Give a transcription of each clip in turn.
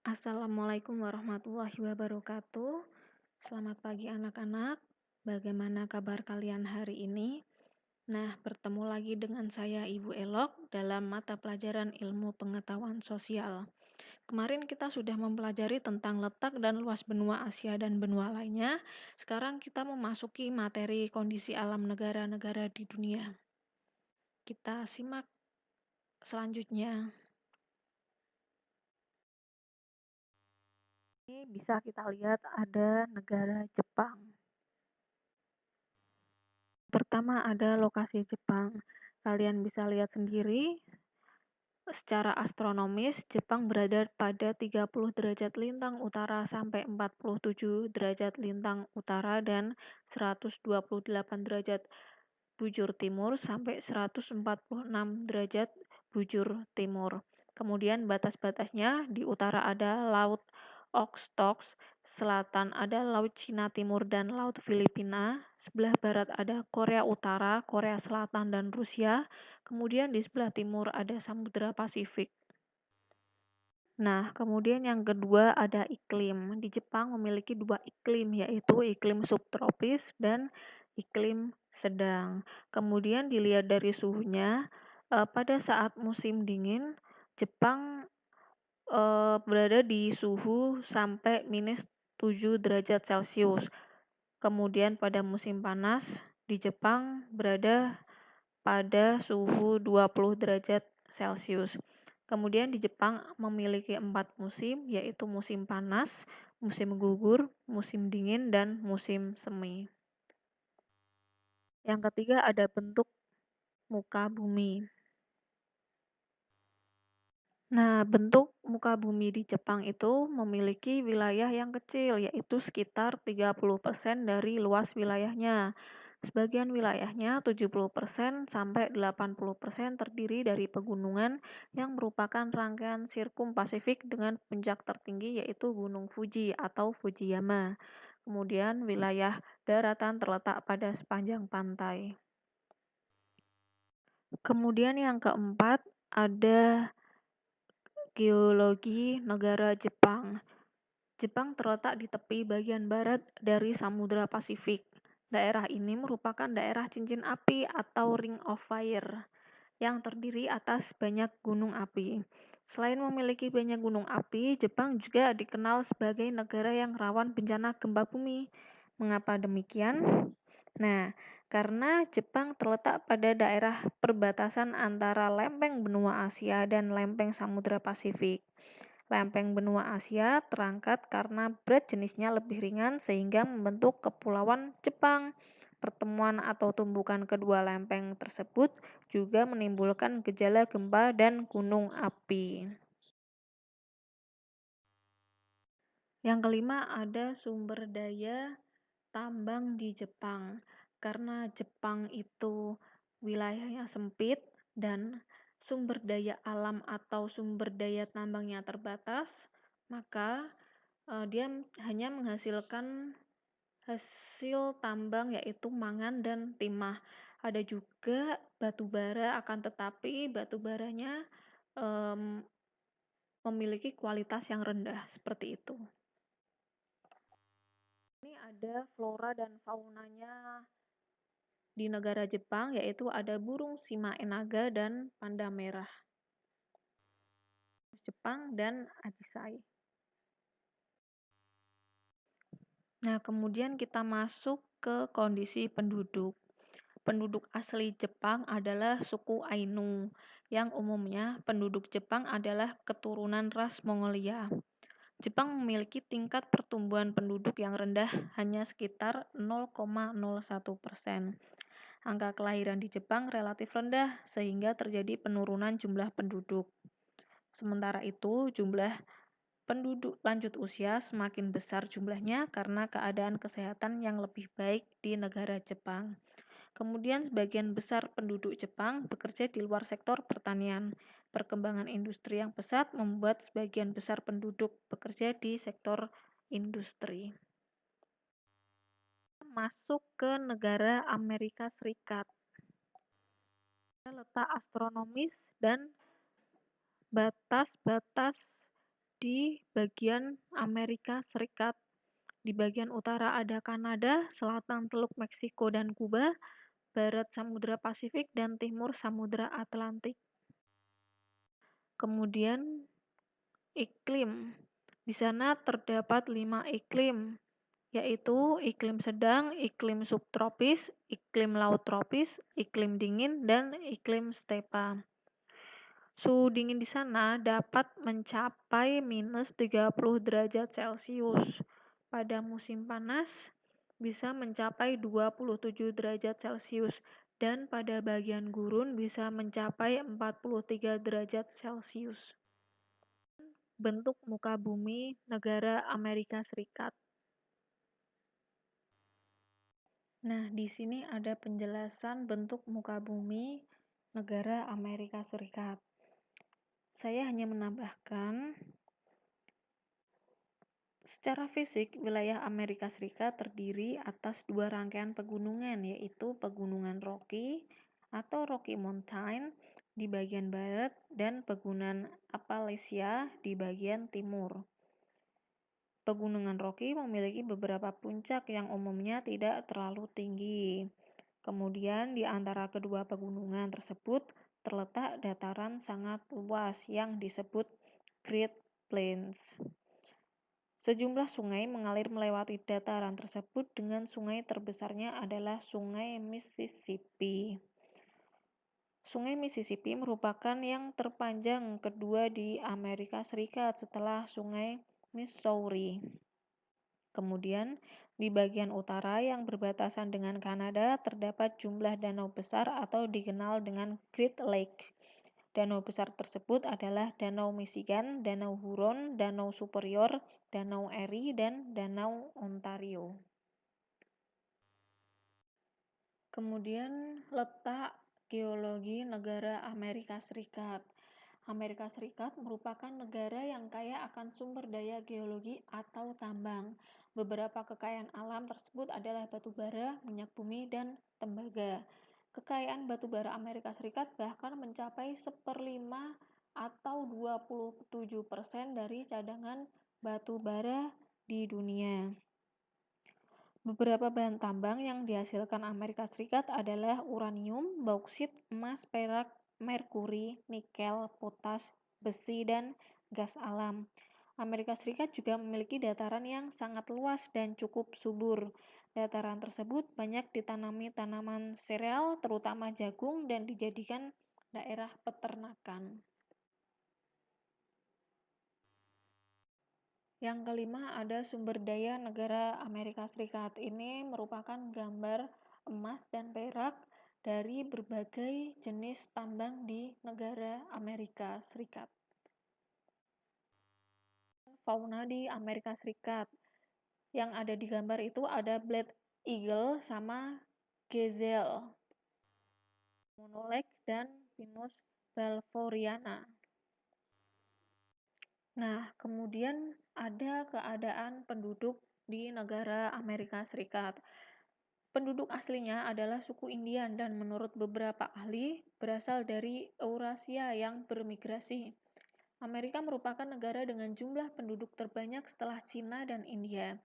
Assalamualaikum warahmatullahi wabarakatuh. Selamat pagi anak-anak. Bagaimana kabar kalian hari ini? Nah, bertemu lagi dengan saya Ibu Elok dalam mata pelajaran Ilmu Pengetahuan Sosial. Kemarin kita sudah mempelajari tentang letak dan luas benua Asia dan benua lainnya. Sekarang kita memasuki materi kondisi alam negara-negara di dunia. Kita simak selanjutnya. Ini bisa kita lihat ada negara Jepang. Pertama ada lokasi Jepang. Kalian bisa lihat sendiri, secara astronomis Jepang berada pada 30 derajat lintang utara sampai 47 derajat lintang utara dan 128 derajat bujur timur sampai 146 derajat bujur timur. Kemudian batas-batasnya di utara ada Laut Okhotsk, selatan ada Laut Cina Timur dan Laut Filipina, sebelah barat ada Korea Utara, Korea Selatan dan Rusia, kemudian di sebelah timur ada Samudra Pasifik. Nah, kemudian yang kedua ada iklim. Di Jepang memiliki dua iklim, yaitu iklim subtropis dan iklim sedang. Kemudian dilihat dari suhunya, pada saat musim dingin, Jepang berada di suhu sampai -7 derajat Celcius. Kemudian pada musim panas di Jepang berada pada suhu 20 derajat Celcius. Kemudian di Jepang memiliki 4 musim, yaitu musim panas, musim gugur, musim dingin, dan musim semi. Yang ketiga ada bentuk muka bumi. Nah, bentuk muka bumi di Jepang itu memiliki wilayah yang kecil, yaitu sekitar 30% dari luas wilayahnya. Sebagian wilayahnya 70% sampai 80% terdiri dari pegunungan yang merupakan rangkaian sirkum Pasifik dengan puncak tertinggi yaitu Gunung Fuji atau Fujiyama. Kemudian wilayah daratan terletak pada sepanjang pantai. Kemudian yang keempat ada geologi negara Jepang. Jepang terletak di tepi bagian barat dari Samudra Pasifik. Daerah ini merupakan daerah cincin api atau Ring of Fire yang terdiri atas banyak gunung api. Selain memiliki banyak gunung api, Jepang juga dikenal sebagai negara yang rawan bencana gempa bumi. Mengapa demikian? Nah, karena Jepang terletak pada daerah perbatasan antara lempeng benua Asia dan lempeng Samudra Pasifik. Lempeng benua Asia terangkat karena berat jenisnya lebih ringan sehingga membentuk kepulauan Jepang. Pertemuan atau tumbukan kedua lempeng tersebut juga menimbulkan gejala gempa dan gunung api. Yang kelima ada sumber daya tambang di Jepang. Karena Jepang itu wilayahnya sempit dan sumber daya alam atau sumber daya tambangnya terbatas, maka dia hanya menghasilkan hasil tambang yaitu mangan dan timah. Ada juga batu bara, akan tetapi batu baranya memiliki kualitas yang rendah seperti itu. Ini ada flora dan faunanya di negara Jepang, yaitu ada burung Shima enaga dan panda merah. Jepang dan Ajisai. Nah, kemudian kita masuk ke kondisi penduduk. Penduduk asli Jepang adalah suku Ainu, yang umumnya penduduk Jepang adalah keturunan ras Mongolia. Jepang memiliki tingkat pertumbuhan penduduk yang rendah, hanya sekitar 0,01%. Angka kelahiran di Jepang relatif rendah, sehingga terjadi penurunan jumlah penduduk. Sementara itu, jumlah penduduk lanjut usia semakin besar jumlahnya karena keadaan kesehatan yang lebih baik di negara Jepang. Kemudian sebagian besar penduduk Jepang bekerja di luar sektor pertanian. Perkembangan industri yang pesat membuat sebagian besar penduduk bekerja di sektor industri. Masuk ke negara Amerika Serikat. Letak astronomis dan batas-batas di bagian Amerika Serikat. Di bagian utara ada Kanada, selatan Teluk Meksiko dan Kuba, barat Samudra Pasifik, dan timur Samudra Atlantik. Kemudian iklim. Di sana terdapat 5 iklim, yaitu iklim sedang, iklim subtropis, iklim laut tropis, iklim dingin, dan iklim stepa. Suhu dingin di sana dapat mencapai minus 30 derajat Celcius. Pada musim panas bisa mencapai 27 derajat Celcius dan pada bagian gurun bisa mencapai 43 derajat Celcius. Bentuk muka bumi negara Amerika Serikat. Nah, di sini ada penjelasan bentuk muka bumi negara Amerika Serikat. Saya hanya menambahkan, secara fisik, wilayah Amerika Serikat terdiri atas 2 rangkaian pegunungan, yaitu Pegunungan Rocky atau Rocky Mountain di bagian barat dan Pegunungan Appalachia di bagian timur. Pegunungan Rocky memiliki beberapa puncak yang umumnya tidak terlalu tinggi. Kemudian di antara kedua pegunungan tersebut terletak dataran sangat luas yang disebut Great Plains. Sejumlah sungai mengalir melewati dataran tersebut dengan sungai terbesarnya adalah Sungai Mississippi. Sungai Mississippi merupakan yang terpanjang kedua di Amerika Serikat setelah Sungai Missouri. Kemudian, di bagian utara yang berbatasan dengan Kanada terdapat jumlah danau besar atau dikenal dengan Great Lakes. Danau besar tersebut adalah Danau Michigan, Danau Huron, Danau Superior, Danau Erie, dan Danau Ontario. Kemudian, letak geologi negara Amerika Serikat. Amerika Serikat merupakan negara yang kaya akan sumber daya geologi atau tambang. Beberapa kekayaan alam tersebut adalah batu bara, minyak bumi, dan tembaga. Kekayaan batu bara Amerika Serikat bahkan mencapai 1/5 atau 27% dari cadangan batu bara di dunia. Beberapa bahan tambang yang dihasilkan Amerika Serikat adalah uranium, bauksit, emas, perak, merkuri, nikel, potas, besi, dan gas alam. Amerika Serikat juga memiliki dataran yang sangat luas dan cukup subur. Dataran tersebut banyak ditanami tanaman sereal, terutama jagung, dan dijadikan daerah peternakan. Yang kelima ada sumber daya negara Amerika Serikat. Ini merupakan gambar emas dan perak dari berbagai jenis tambang di negara Amerika Serikat. Fauna di Amerika Serikat. Yang ada di gambar itu ada Bald Eagle sama Gazelle, Monolek, dan Pinus balfouriana. Nah, kemudian ada keadaan penduduk di negara Amerika Serikat. Penduduk aslinya adalah suku Indian dan menurut beberapa ahli berasal dari Eurasia yang bermigrasi. Amerika merupakan negara dengan jumlah penduduk terbanyak setelah Cina dan India.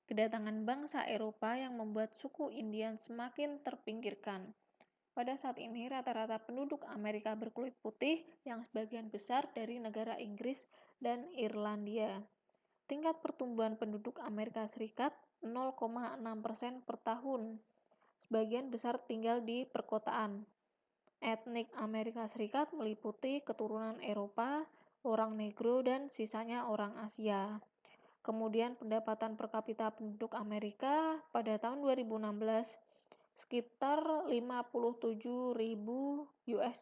Kedatangan bangsa Eropa yang membuat suku Indian semakin terpinggirkan. Pada saat ini, rata-rata penduduk Amerika berkulit putih yang sebagian besar dari negara Inggris dan Irlandia. Tingkat pertumbuhan penduduk Amerika Serikat 0,6% per tahun. Sebagian besar tinggal di perkotaan. Etnik Amerika Serikat meliputi keturunan Eropa, orang Negro, dan sisanya orang Asia. Kemudian pendapatan per kapita penduduk Amerika pada tahun 2016 sekitar 57.000 US$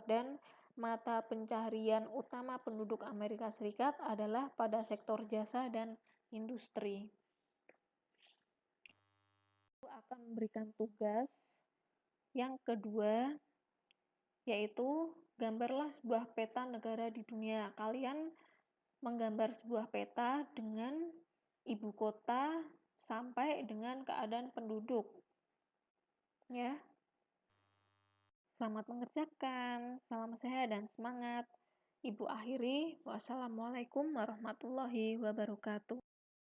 dan mata pencaharian utama penduduk Amerika Serikat adalah pada sektor jasa dan industri. Aku akan memberikan tugas yang kedua, yaitu gambarlah sebuah peta negara di dunia. Kalian menggambar sebuah peta dengan ibu kota sampai dengan keadaan penduduk. Ya. Selamat mengerjakan. Salam sehat dan semangat. Ibu akhiri, wassalamualaikum warahmatullahi wabarakatuh.